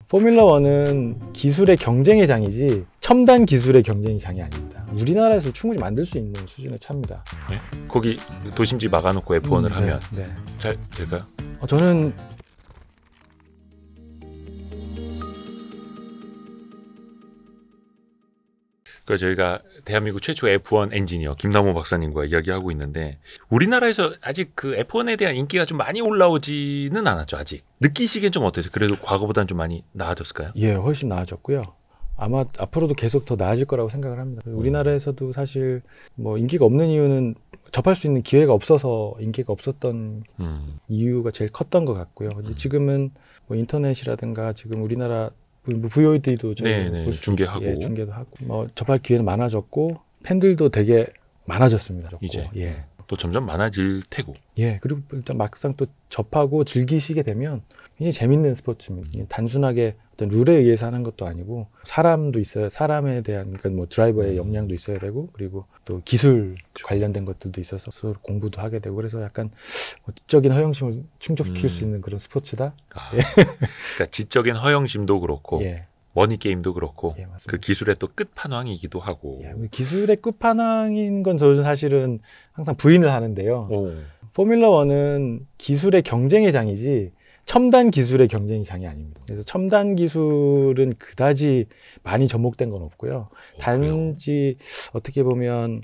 포뮬러 1은 기술의 경쟁의 장이지 첨단 기술의 경쟁의 장이 아닙니다. 우리나라에서 충분히 만들 수 있는 수준의 차입니다. 네? 거기 도심지 막아놓고 F1을 하면 네. 잘 될까요? 저는 저희가 대한민국 최초 F1 엔지니어 김남호 박사님과 이야기하고 있는데 우리나라에서 아직 그 F1에 대한 인기가 좀 많이 올라오지는 않았죠. 아직. 느끼시기엔 좀 어떠세요? 그래도 과거보다는 좀 많이 나아졌을까요? 예, 훨씬 나아졌고요. 아마 앞으로도 계속 더 나아질 거라고 생각을 합니다. 우리나라에서도 사실 뭐 인기가 없는 이유는 접할 수 있는 기회가 없어서 인기가 없었던 이유가 제일 컸던 것 같고요. 근데 지금은 뭐 인터넷이라든가 지금 우리나라 VOD도 저희 중계하고 중계도 하고 뭐 접할 기회는 많아졌고 팬들도 되게 많아졌습니다. 이제 예. 또 점점 많아질 테고. 예, 그리고 일단 막상 또 접하고 즐기시게 되면 굉장히 재밌는 스포츠입니다. 단순하게 어떤 룰에 의해서 하는 것도 아니고 사람도 있어요. 사람에 대한 그러니까 뭐 드라이버의 역량도 있어야 되고 그리고 또 기술 관련된 것들도 있어서 서로 공부도 하게 되고 그래서 약간 지적인 허영심을 충족시킬 수 있는 그런 스포츠다. 예. 그러니까 지적인 허영심도 그렇고 예. 머니 게임도 그렇고 예, 그 기술의 또 끝판왕이기도 하고. 예, 기술의 끝판왕인 건 저는 사실은 항상 부인을 하는데요. 포뮬러 1은 기술의 경쟁의 장이지 첨단 기술의 경쟁의 장이 아닙니다. 그래서 첨단 기술은 그다지 많이 접목된 건 없고요. 단지 어떻게 보면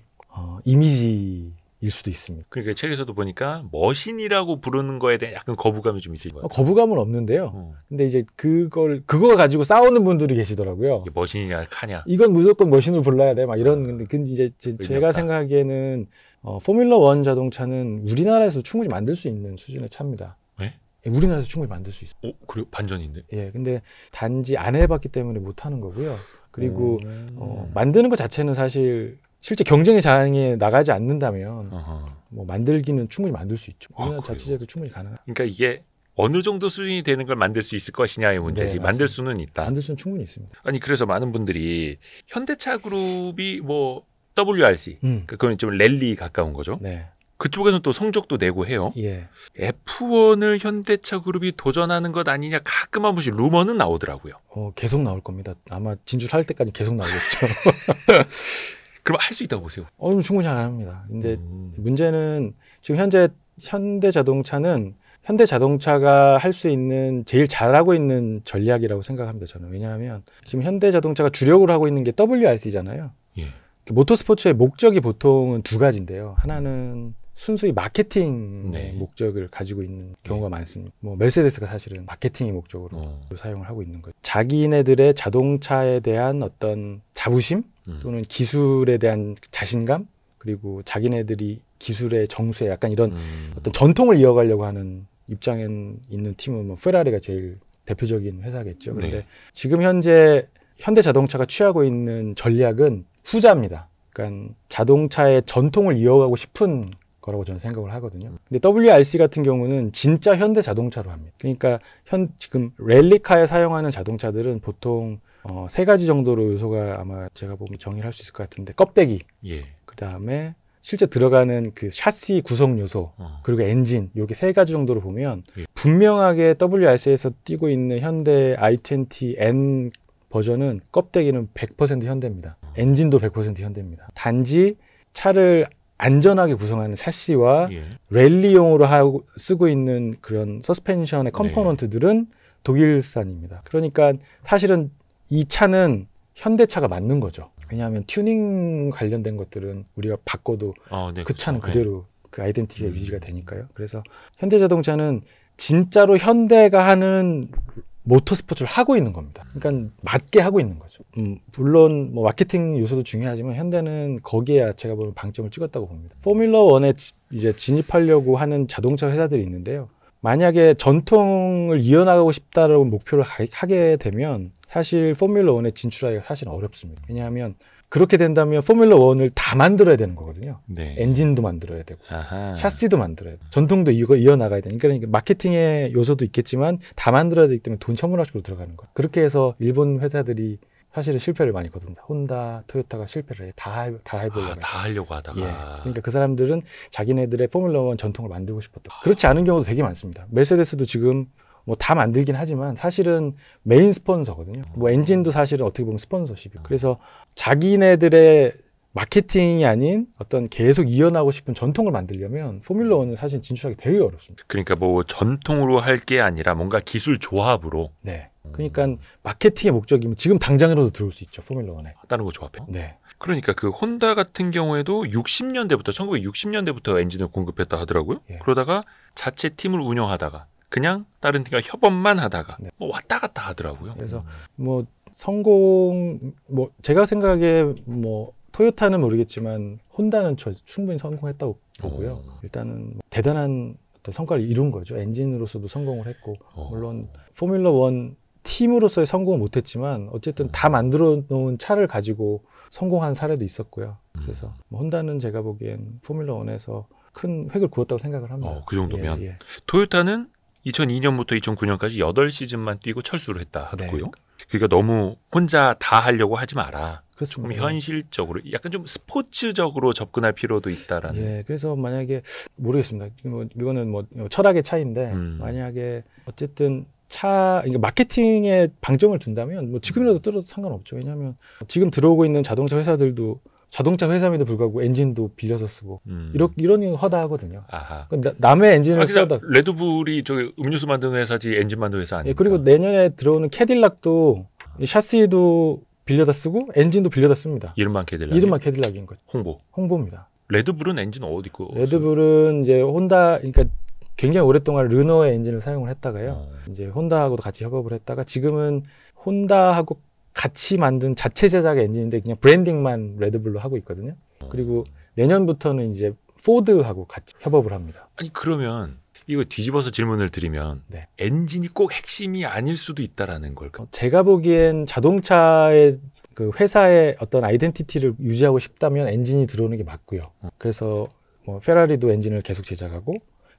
이미지일 수도 있습니다. 그러니까 책에서도 보니까 머신이라고 부르는 거에 대한 약간 거부감이 좀 있을 거예요. 거부감은 없는데요. 근데 이제 그거 가지고 싸우는 분들이 계시더라고요. 이게 머신이냐 카냐. 이건 무조건 머신으로 불러야 돼. 막 이런 근데 이제 제가 생각하기에는 포뮬러 1 자동차는 우리나라에서 충분히 만들 수 있는 수준의 차입니다. 네? 우리나라에서 충분히 만들 수 있어요. 그리고 반전인데? 예, 근데 단지 안 해봤기 때문에 못 하는 거고요. 그리고 만드는 것 자체는 사실 실제 경쟁의 장에 나가지 않는다면 뭐 만들기는 충분히 만들 수 있죠. 우리나라 자체제도 충분히 가능합니다. 그러니까 이게 어느 정도 수준이 되는 걸 만들 수 있을 것이냐의 문제지. 네, 만들 수는 있다. 만들 수는 충분히 있습니다. 아니 그래서 많은 분들이 현대차 그룹이 뭐 WRC 그건 좀 랠리 가까운 거죠. 네. 그쪽에서는 또 성적도 내고 해요. 예. F1을 현대차 그룹이 도전하는 것 아니냐 가끔 한 번씩 루머는 나오더라고요. 계속 나올 겁니다. 아마 진출할 때까지 계속 나오겠죠. 그럼 할 수 있다고 보세요? 충분히 가능합니다. 근데 문제는 지금 현재 현대자동차는 현대자동차가 할 수 있는 제일 잘하고 있는 전략이라고 생각합니다. 저는. 왜냐하면 지금 현대자동차가 주력으로 하고 있는 게 WRC잖아요. 예. 모터스포츠의 목적이 보통은 두 가지인데요. 하나는 순수히 마케팅의 목적을 가지고 있는 경우가 많습니다. 뭐 메르세데스가 사실은 마케팅의 목적으로 사용을 하고 있는 거죠. 자기네들의 자동차에 대한 어떤 자부심 또는 기술에 대한 자신감 그리고 자기네들이 기술의 정수에 약간 이런 어떤 전통을 이어가려고 하는 입장에 있는 팀은 뭐 페라리가 제일 대표적인 회사겠죠. 그런데 지금 현재 현대자동차가 취하고 있는 전략은 후자입니다. 그러니까 자동차의 전통을 이어가고 싶은 거라고 저는 생각을 하거든요. 근데 WRC 같은 경우는 진짜 현대 자동차로 합니다. 그러니까 지금 랠리카에 사용하는 자동차들은 보통 세 가지 정도로 요소가 아마 제가 보면 정의를 할 수 있을 것 같은데 껍데기, 그 다음에 실제 들어가는 그 샤시 구성 요소, 그리고 엔진 이렇게 세 가지 정도로 보면 분명하게 WRC에서 뛰고 있는 현대 i20N 버전은 껍데기는 100% 현대입니다. 엔진도 100% 현대입니다. 단지 차를 안전하게 구성하는 샤시와 랠리용으로 쓰고 있는 그런 서스펜션의 컴포넌트들은 독일산입니다. 그러니까 사실은 이 차는 현대차가 맞는 거죠. 왜냐하면 튜닝 관련된 것들은 우리가 바꿔도 그 차는 그대로 그 아이덴티티가 유지가 되니까요. 그래서 현대자동차는 진짜로 현대가 하는 모터스포츠를 하고 있는 겁니다. 그러니까 맞게 하고 있는 거죠. 물론 뭐 마케팅 요소도 중요하지만 현대는 거기에 제가 보면 방점을 찍었다고 봅니다. 포뮬러 1에 이제 진입하려고 하는 자동차 회사들이 있는데요. 만약에 전통을 이어나가고 싶다라고 목표를 하게 되면 사실 포뮬러 1에 진출하기가 사실 어렵습니다. 왜냐하면 그렇게 된다면 포뮬러 1을 다 만들어야 되는 거거든요. 엔진도 만들어야 되고 샤시도 만들어야 돼요. 전통도 이어나가야 되니까 그러니까 마케팅의 요소도 있겠지만 다 만들어야 되기 때문에 돈 천문학적으로 들어가는 거예요. 그렇게 해서 일본 회사들이 사실은 실패를 많이 거둡니다. 혼다, 토요타가 실패를 해. 다 해보려고. 다 하려고 하다가. 그러니까 그 사람들은 자기네들의 포뮬러 1 전통을 만들고 싶었던. 그렇지 않은 경우도 되게 많습니다. 메르세데스도 지금 뭐 다 만들긴 하지만 사실은 메인 스폰서거든요. 뭐 엔진도 사실은 어떻게 보면 스폰서십이고. 그래서 자기네들의 마케팅이 아닌 어떤 계속 이어나가고 싶은 전통을 만들려면 포뮬러 1은 사실 진출하기 되게 어렵습니다. 그러니까 뭐 전통으로 할 게 아니라 뭔가 기술 조합으로. 네. 그러니까 마케팅의 목적이면 지금 당장이라도 들어올 수 있죠. 포뮬러 1에. 다른 거 조합해. 네. 그러니까 그 혼다 같은 경우에도 1960년대부터 엔진을 공급했다 하더라고요. 예. 그러다가 자체 팀을 운영하다가 그냥 다른 팀과 협업만 하다가 네. 뭐 왔다 갔다 하더라고요. 그래서 뭐 성공 뭐 제가 생각에 뭐 토요타는 모르겠지만 혼다는 충분히 성공했다고 보고요. 일단은 뭐 대단한 어떤 성과를 이룬 거죠. 엔진으로서도 성공을 했고 물론 포뮬러 1 팀으로서의 성공은 못했지만 어쨌든 다 만들어 놓은 차를 가지고 성공한 사례도 있었고요. 그래서 뭐 혼다는 제가 보기엔 포뮬러 1에서 큰 획을 그었다고 생각을 합니다. 그 정도면. 예, 예. 토요타는 2002년부터 2009년까지 8시즌만 뛰고 철수를 했다 하고요. 네. 그러니까 너무 혼자 다 하려고 하지 마라. 그렇습니다. 조금 현실적으로 약간 좀 스포츠적으로 접근할 필요도 있다라는. 예, 그래서 만약에 모르겠습니다. 이거는 뭐 철학의 차이인데 만약에 어쨌든 그러니까 마케팅에 방점을 둔다면 뭐 지금이라도 뚫어도 상관없죠. 왜냐하면 지금 들어오고 있는 자동차 회사들도 자동차 회사임에도 불구하고 엔진도 빌려서 쓰고 이런 거 허다하거든요. 아하. 그러니까 남의 엔진을 써다. 레드불이 저기 음료수 만드는 회사지 엔진 만드는 회사 아니에요? 예, 그리고 내년에 들어오는 캐딜락도 샤시도 빌려다 쓰고 엔진도 빌려다 씁니다. 이름만 캐딜락. 이름만 캐딜락인 거죠. 홍보입니다. 레드불은 엔진 어디 거? 레드불은 이제 혼다, 그러니까 굉장히 오랫동안 르노의 엔진을 사용을 했다가요. 이제 혼다하고도 같이 협업을 했다가 지금은 혼다하고 같이 만든 자체 제작의 엔진인데 그냥 브랜딩만 레드불로 하고 있거든요. 그리고 내년부터는 이제 포드하고 같이 협업을 합니다. 아니 그러면 이거 뒤집어서 질문을 드리면 네. 엔진이 꼭 핵심이 아닐 수도 있다라는 걸까? 제가 보기엔 자동차의 그 회사의 어떤 아이덴티티를 유지하고 싶다면 엔진이 들어오는 게 맞고요. 그래서 뭐 페라리도 엔진을 계속 제작하고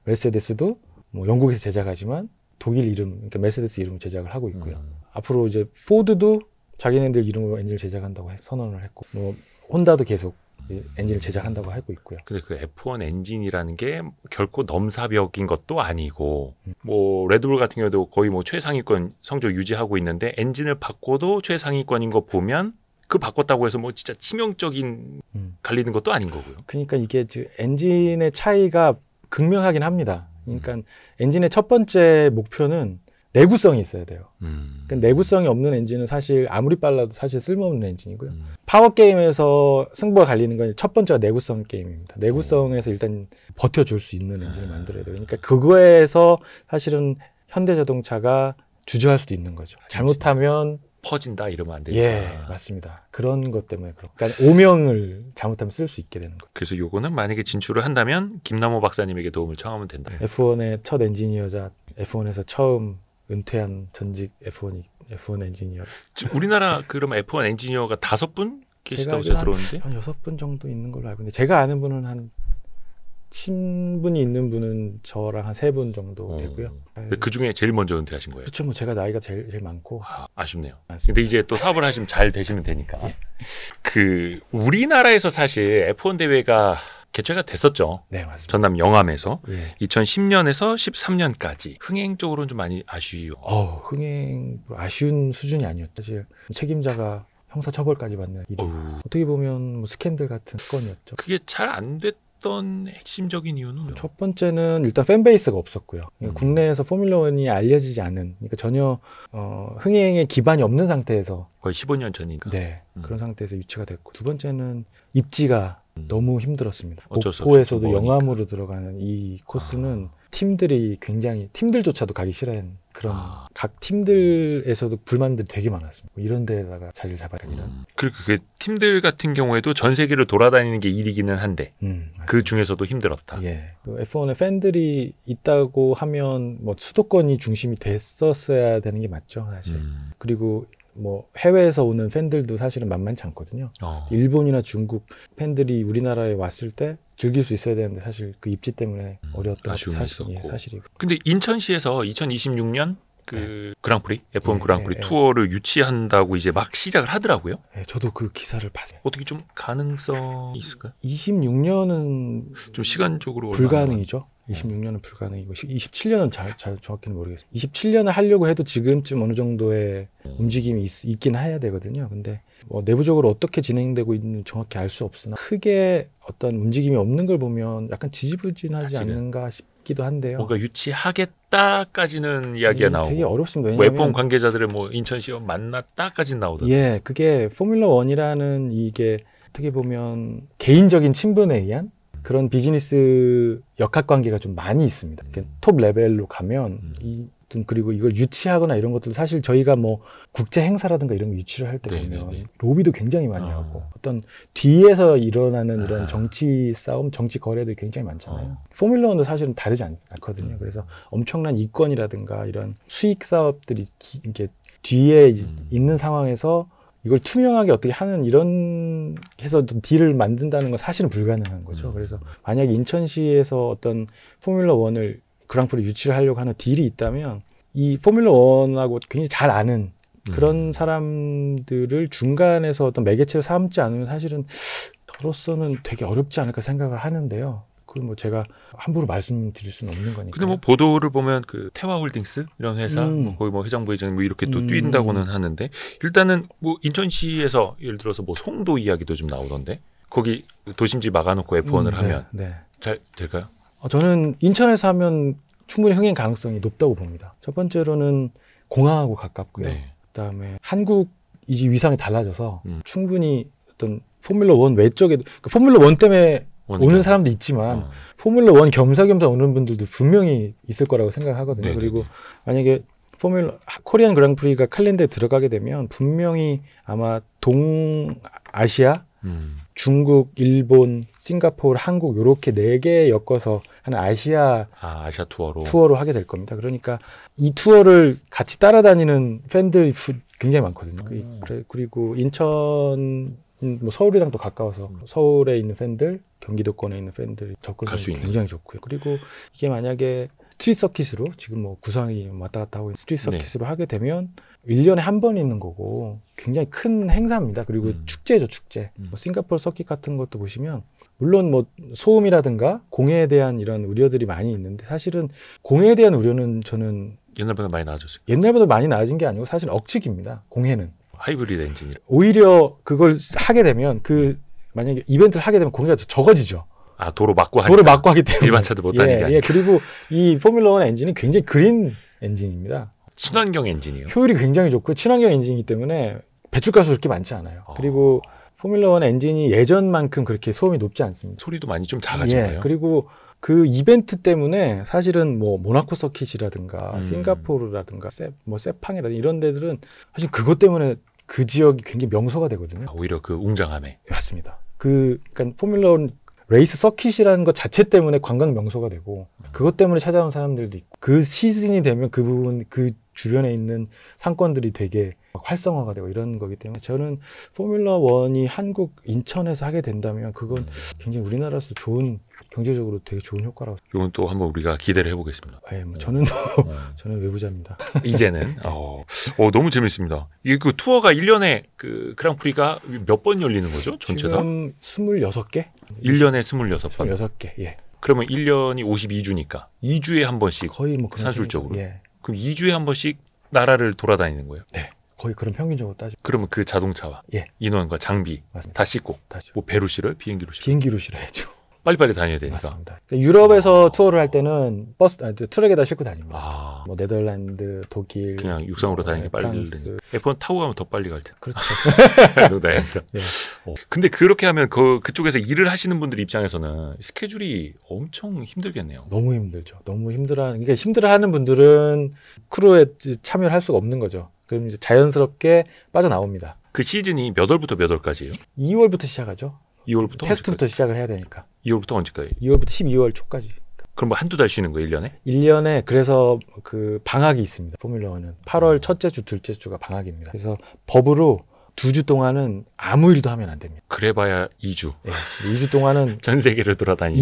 메르세데스도 뭐 영국에서 제작하지만 독일 이름, 그러니까 메르세데스 이름을 제작을 하고 있고요. 앞으로 이제 포드도 자기네들 이름으로 엔진을 제작한다고 선언을 했고, 뭐 혼다도 계속 엔진을 제작한다고 하고 있고요. 근데 그 F1 엔진이라는 게 결코 넘사벽인 것도 아니고, 뭐 레드불 같은 경우도 거의 뭐 최상위권 성적 유지하고 있는데 엔진을 바꿔도 최상위권인 거 보면 그 바꿨다고 해서 뭐 진짜 치명적인 갈리는 것도 아닌 거고요. 그러니까 이게 엔진의 차이가 극명하긴 합니다. 그러니까 엔진의 첫 번째 목표는 내구성이 있어야 돼요. 그러니까 내구성이 없는 엔진은 사실 아무리 빨라도 사실 쓸모없는 엔진이고요. 파워 게임에서 승부가 갈리는 건 첫 번째가 내구성 게임입니다. 내구성에서 일단 버텨줄 수 있는 엔진을 만들어야 돼요. 그러니까 그거에서 사실은 현대자동차가 주저할 수도 있는 거죠. 잘못하면 퍼진다 이러면 안 되니까. 예, 맞습니다. 그런 것 때문에 그러니까 오명을 잘못하면 쓸 수 있게 되는 거예요. 그래서 요거는 만약에 진출을 한다면 김남호 박사님에게 도움을 청하면 된다. F1의 첫 엔지니어자, F1에서 처음 은퇴한 전직 F1 엔지니어. 지금 우리나라 그러면 F1 엔지니어가 5분 계시다고 제가 들었는데 한 6분 정도 있는 걸로 알고 있는데 제가 아는 분은 한 친분이 있는 분은 저랑 한 3분 정도 되고요. 그 중에 제일 먼저 은퇴하신 거예요? 그렇죠. 뭐 제가 나이가 제일 많고. 아쉽네요. 맞습니다. 근데 이제 또 사업을 하시면 잘 되시면 되니까. 그 우리나라에서 사실 F1 대회가 개최가 됐었죠. 네, 맞습니다. 전남 영암에서 예. 2010년에서 13년까지 흥행 쪽으로는 좀 많이 아쉬워. 흥행 아쉬운 수준이 아니었죠. 사실 책임자가 형사처벌까지 받는 일이 어떻게 보면 뭐 스캔들 같은 사건이었죠. 그게 잘 안 됐던 핵심적인 이유는 첫 번째는 일단 팬베이스가 없었고요. 그러니까 국내에서 포뮬러 1이 알려지지 않은, 그러니까 전혀 흥행에 기반이 없는 상태에서 거의 15년 전이니까. 네, 그런 상태에서 유치가 됐고, 두 번째는 입지가 너무 힘들었습니다. 어쩔 수 없이 목포에서도 멀으니까. 영암으로 들어가는 이 코스는 팀들이 굉장히 팀들조차도 가기 싫어하는 그런 각 팀들에서도 불만들이 되게 많았습니다. 뭐 이런 데다가 자리를 잡아야 되는. 그리고 그게 팀들 같은 경우에도 전 세계를 돌아다니는 게 일이기는 한데 그 중에서도 힘들었다. 예. F1에 팬들이 있다고 하면 뭐 수도권이 중심이 됐었어야 되는 게 맞죠, 사실. 그리고 뭐 해외에서 오는 팬들도 사실은 만만치 않거든요. 일본이나 중국 팬들이 우리나라에 왔을 때 즐길 수 있어야 되는데 사실 그 입지 때문에 어려웠던 것도 사실이고. 근데 인천시에서 2026년 그 그랑프리 F1 네, 그랑프리 네, 투어를 유치한다고 이제 막 시작을 하더라고요. 네, 저도 그 기사를 봤어요. 어떻게 좀 가능성이 있을까요? 26년은 좀 시간적으로 불가능이죠. 26년은 불가능이고 27년은 잘 정확히는 모르겠어요. 27년을 하려고 해도 지금쯤 어느 정도의 움직임이 있긴 해야 되거든요. 근데 뭐 내부적으로 어떻게 진행되고 있는지 정확히 알 수 없으나 크게 어떤 움직임이 없는 걸 보면 약간 지지부진하지 않는가 싶기도 한데요. 뭔가 유치하겠다까지는 이야기가 나오고 되게 어렵습니다. 왜냐하면 F1 관계자들을 뭐 인천시와 만났다까지는 나오던데. 예, 그게 포뮬러 1이라는 이게 어떻게 보면 개인적인 친분에 의한 그런 비즈니스 역학관계가 좀 많이 있습니다. 톱 레벨로 가면 그리고 이걸 유치하거나 이런 것들 사실 저희가 뭐 국제 행사라든가 이런 거 유치를 할 때 보면 로비도 굉장히 많이 하고 어떤 뒤에서 일어나는 이런 정치 싸움, 정치 거래들이 굉장히 많잖아요. 포뮬러 1도 사실은 다르지 않거든요. 그래서 엄청난 이권이라든가 이런 수익 사업들이 이렇게 뒤에 있는 상황에서 이걸 투명하게 어떻게 하는 이런 해서 딜을 만든다는 건 사실은 불가능한 거죠. 그래서 만약에 인천시에서 어떤 포뮬러 1을 그랑프리 유치를 하려고 하는 딜이 있다면 이 포뮬러 1하고 굉장히 잘 아는 그런 사람들을 중간에서 어떤 매개체를 삼지 않으면 사실은 저로서는 되게 어렵지 않을까 생각을 하는데요. 그건 뭐 제가 함부로 말씀드릴 수는 없는 거니까. 근데 뭐 보도를 보면 그 태화홀딩스 이런 회사 뭐 거기 뭐 회장부 회장이 뭐 이렇게 또 뛴다고는 하는데 일단은 뭐 인천시에서 예를 들어서 뭐 송도 이야기도 좀 나오던데 거기 도심지 막아놓고 F1을 하면 잘 될까요? 저는 인천에서 하면 충분히 흥행 가능성이 높다고 봅니다. 첫 번째로는 공항하고 가깝고요. 그다음에 한국 이제 위상이 달라져서 충분히 어떤 포뮬러 1 외적에 포뮬러 1 때문에 오는 사람도 있지만 포뮬러 1 겸사겸사 오는 분들도 분명히 있을 거라고 생각하거든요. 그리고 만약에 코리안 그랑프리가 캘린더에 들어가게 되면 분명히 아마 동아시아, 중국, 일본, 싱가포르, 한국 요렇게 4개 엮어서 하는 아시아 투어로 하게 될 겁니다. 그러니까 이 투어를 같이 따라다니는 팬들이 굉장히 많거든요. 그리고 인천 뭐 서울이랑 또 가까워서 서울에 있는 팬들, 경기도권에 있는 팬들이 접근성이 굉장히 좋고요. 그리고 이게 만약에 스트리트 서킷으로 지금 뭐 구상이 왔다 갔다 하고 있는 스트리트 서킷으로 하게 되면 1년에 한 번 있는 거고 굉장히 큰 행사입니다. 그리고 축제죠, 축제. 뭐 싱가포르 서킷 같은 것도 보시면 물론 뭐 소음이라든가 공해에 대한 이런 우려들이 많이 있는데 사실은 공해에 대한 우려는 저는 옛날보다 많이 나아졌어요. 옛날보다 많이 나아진 게 아니고 사실 억측입니다. 공해는. 하이브리드 엔진이. 오히려 그걸 하게 되면 만약에 이벤트를 하게 되면 공해가 더 적어지죠. 도로 막고 하기 때문에 일반 차들 못 다니게 하니까. 그리고 이 포뮬러 1 엔진은 굉장히 그린 엔진입니다. 친환경 엔진이요. 효율이 굉장히 좋고 친환경 엔진이기 때문에 배출가스 그렇게 많지 않아요. 그리고 포뮬러 1 엔진이 예전만큼 그렇게 소음이 높지 않습니다. 소리도 많이 좀 작아져요. 그리고 그 이벤트 때문에 사실은 뭐 모나코 서킷이라든가 싱가포르라든가 세팡이라든가 이런 데들은 사실 그것 때문에 그 지역이 굉장히 명소가 되거든요. 오히려 그 웅장함에. 맞습니다. 그러니까 포뮬러 1 레이스 서킷이라는 것 자체 때문에 관광 명소가 되고 그것 때문에 찾아온 사람들도 있고 그 시즌이 되면 그 부분 그 주변에 있는 상권들이 되게 활성화가 되고 이런 거기 때문에 저는 포뮬러 1이 한국 인천에서 하게 된다면 그건 굉장히 우리나라에서 좋은 경제적으로 되게 좋은 효과라고. 이건 또 한번 우리가 기대를 해보겠습니다. 뭐 저는 저는 외부자입니다. 이제는 너무 재밌습니다. 이게 그 투어가 1년에 그 그랑프리가 몇 번 열리는 거죠? 전체 다? 지금 26개? 1년에 26번. 26개. 예. 그러면 1년이 52주니까 2주에 한 번씩 거의 뭐 산술적으로. 그럼 2주에 한 번씩 나라를 돌아다니는 거예요? 네. 거의 그런 평균적으로 따지면. 그러면 그 자동차와 인원과 장비 맞습니다. 다 싣고 뭐 배로 실어요? 비행기로 실어요? 비행기로 실어야죠. 빨리빨리 다녀야 되니까. 맞습니다. 그러니까 유럽에서 투어를 할 때는 트럭에다 싣고 다닙니다. 뭐 네덜란드, 독일, 그냥 육상으로 다니는 게 빨리 프랑스. F1 타고 가면 더 빨리 갈 텐데. 그렇죠. 근데 그렇게 하면 그쪽에서 일을 하시는 분들 입장에서는 스케줄이 엄청 힘들겠네요. 너무 힘들죠. 너무 그러니까 힘들어하는 분들은 크루에 참여를 할 수가 없는 거죠. 그럼 이제 자연스럽게 빠져나옵니다. 그 시즌이 몇 월부터 몇 월까지예요? 2월부터 시작하죠. 2월부터 테스트부터 시작을 해야 되니까. 2월부터 언제까지? 2월부터 12월 초까지. 그럼 뭐 한두 달 쉬는 거예요, 1년에? 1년에 그래서 그 방학이 있습니다. 포뮬러 1은 8월 첫째 주, 둘째 주가 방학입니다. 그래서 법으로 2주 동안은 아무 일도 하면 안 됩니다. 그래봐야 2주. 2주 동안은 전 세계를 돌아다니고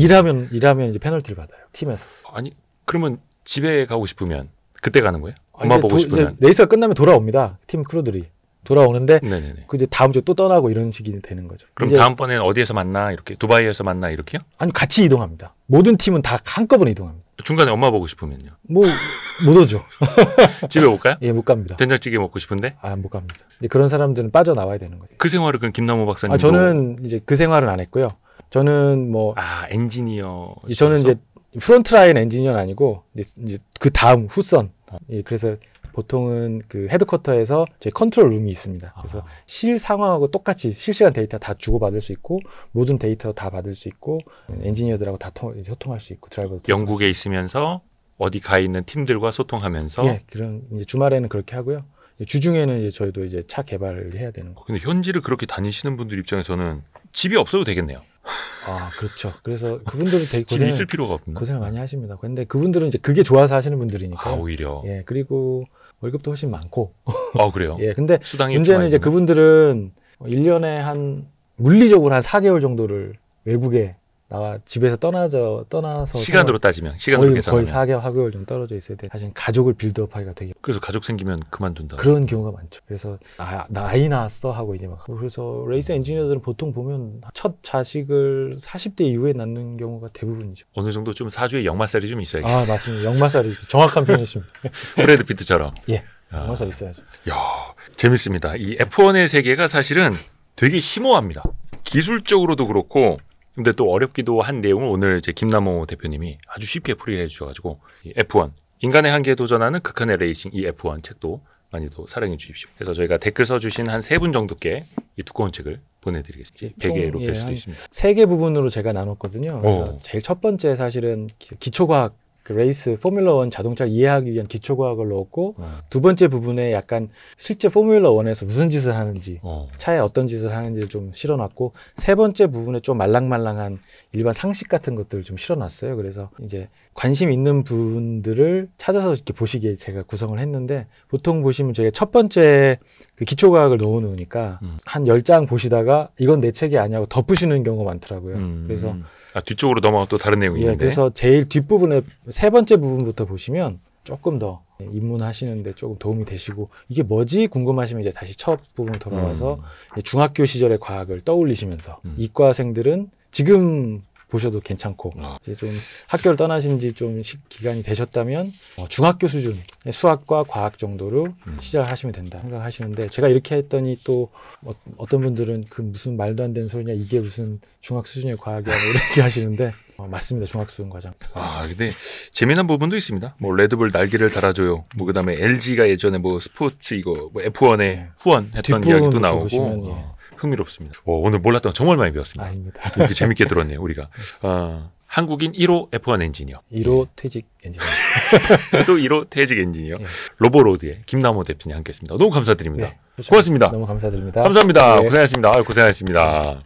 일하면 이제 페널티를 받아요. 팀에서. 아니, 그러면 집에 가고 싶으면 그때 가는 거예요? 엄마 보고 싶으면? 레이스가 끝나면 돌아옵니다. 팀 크루들이. 돌아오는데 네네네. 그 이제 다음 주에 또 떠나고 이런 식이 되는 거죠. 그럼 이제 다음번에는 어디에서 만나 이렇게 두바이에서 만나 이렇게요? 아니 같이 이동합니다. 모든 팀은 다 한꺼번에 이동합니다. 중간에 엄마 보고 싶으면요? 뭐 못 오죠. 집에 올까요? 예, 못 갑니다. 된장찌개 먹고 싶은데? 아, 못 갑니다. 이제 그런 사람들은 빠져나와야 되는 거죠. 그 생활을 그럼 김남호 박사님 저는 이제 그 생활은 안 했고요. 저는 뭐 엔지니어 저는 이제 프론트라인 엔지니어는 아니고 이제 그 다음 후선. 예, 그래서 보통은 그 헤드쿼터에서 저희 컨트롤 룸이 있습니다. 그래서 실 상황하고 똑같이 실시간 데이터 다 주고받을 수 있고 모든 데이터 다 받을 수 있고 엔지니어들하고 다 소통할 수 있고 드라이버도 영국에 있으면서 어디 가 있는 팀들과 소통하면서 예, 그런 이제 주말에는 그렇게 하고요. 주중에는 이제 저희도 이제 차 개발을 해야 되는 거. 근데 현지를 그렇게 다니시는 분들 입장에서는 집이 없어도 되겠네요. 아, 그렇죠. 그래서 그분들은 되게 집이 있을 필요가 없나? 고생을 많이 하십니다. 근데 그분들은 이제 그게 좋아서 하시는 분들이니까. 오히려. 예, 그리고 월급도 훨씬 많고. 그래요? 예, 근데 수당이 문제는 이제 그분들은 1년에 한 물리적으로 한 4개월 정도를 외국에 나와 집에서 떠나서 시간으로 따지면 시간으로 거의 계산하면 4개월 정도 떨어져 있어야 돼. 사실 가족을 빌드업하기가 되게 그래서 가족 생기면 그만둔다. 그런 경우가 많죠. 그래서 나 아이 낳았어 하고 이제 막 그래서 레이스 엔지니어들은 보통 보면 첫 자식을 40대 이후에 낳는 경우가 대부분이죠. 어느 정도 좀 사주에 역마살이 좀 있어야겠죠. 아, 맞습니다. 역마살이 정확한 표현이십니다. 브래드 피트처럼. 예, 역마살 있어야죠. 야, 재밌습니다. 이 F1의 세계가 사실은 되게 심오합니다. 기술적으로도 그렇고. 근데 또 어렵기도 한 내용을 오늘 이제 김남호 대표님이 아주 쉽게 풀이해 주셔가지고 이 F1 인간의 한계에 도전하는 극한의 레이싱 이 F1 책도 많이 또 사랑해 주십시오. 그래서 저희가 댓글 써주신 한 3분 정도께 이 두꺼운 책을 보내드리겠습니다. 100개로 뺄 수도 있습니다. 3개 부분으로 제가 나눴거든요. 그래서 제일 첫 번째 사실은 기초과학 그 레이스 포뮬러 1 자동차를 이해하기 위한 기초과학을 넣었고 두 번째 부분에 약간 실제 포뮬러 1에서 무슨 짓을 하는지 차에 어떤 짓을 하는지를 좀 실어놨고 세 번째 부분에 좀 말랑말랑한 일반 상식 같은 것들을 좀 실어놨어요. 그래서 이제 관심 있는 분들을 찾아서 이렇게 보시기에 제가 구성을 했는데 보통 보시면 제가 첫 번째 그 기초과학을 넣어놓으니까 한 10장 보시다가 이건 내 책이 아니라고 덮으시는 경우가 많더라고요. 그래서 뒤쪽으로 넘어가 또 다른 내용이 있는데 그래서 제일 뒷부분에 세 번째 부분부터 보시면 조금 더 입문하시는데 조금 도움이 되시고 이게 뭐지 궁금하시면 이제 다시 첫 부분 돌아와서 중학교 시절의 과학을 떠올리시면서 이과생들은 지금 보셔도 괜찮고 이제 좀 학교를 떠나신 지 좀 기간이 되셨다면 중학교 수준 수학과 과학 정도로 시작하시면 된다 생각하시는데 제가 이렇게 했더니 또 어떤 분들은 그 무슨 말도 안 되는 소리냐 이게 무슨 중학 수준의 과학이야 뭐 이렇게 하시는데 맞습니다. 중학 수준 과정. 근데 재미난 부분도 있습니다. 뭐 레드불 날개를 달아줘요. 뭐 그다음에 LG가 예전에 뭐 스포츠 이거 뭐 F1에 후원했던 이야기도 나오고. 보시면, 흥미롭습니다. 오늘 몰랐던 정말 많이 배웠습니다. 아닙니다. 이렇게 재밌게 들었네요, 우리가. 한국인 1호 F1 엔지니어. 1호 퇴직 엔지니어. 또 1호 퇴직 엔지니어. 로보로드의 김남호 대표님 함께했습니다. 너무 감사드립니다. 고맙습니다. 너무 감사드립니다. 감사합니다. 고생하셨습니다. 고생하셨습니다.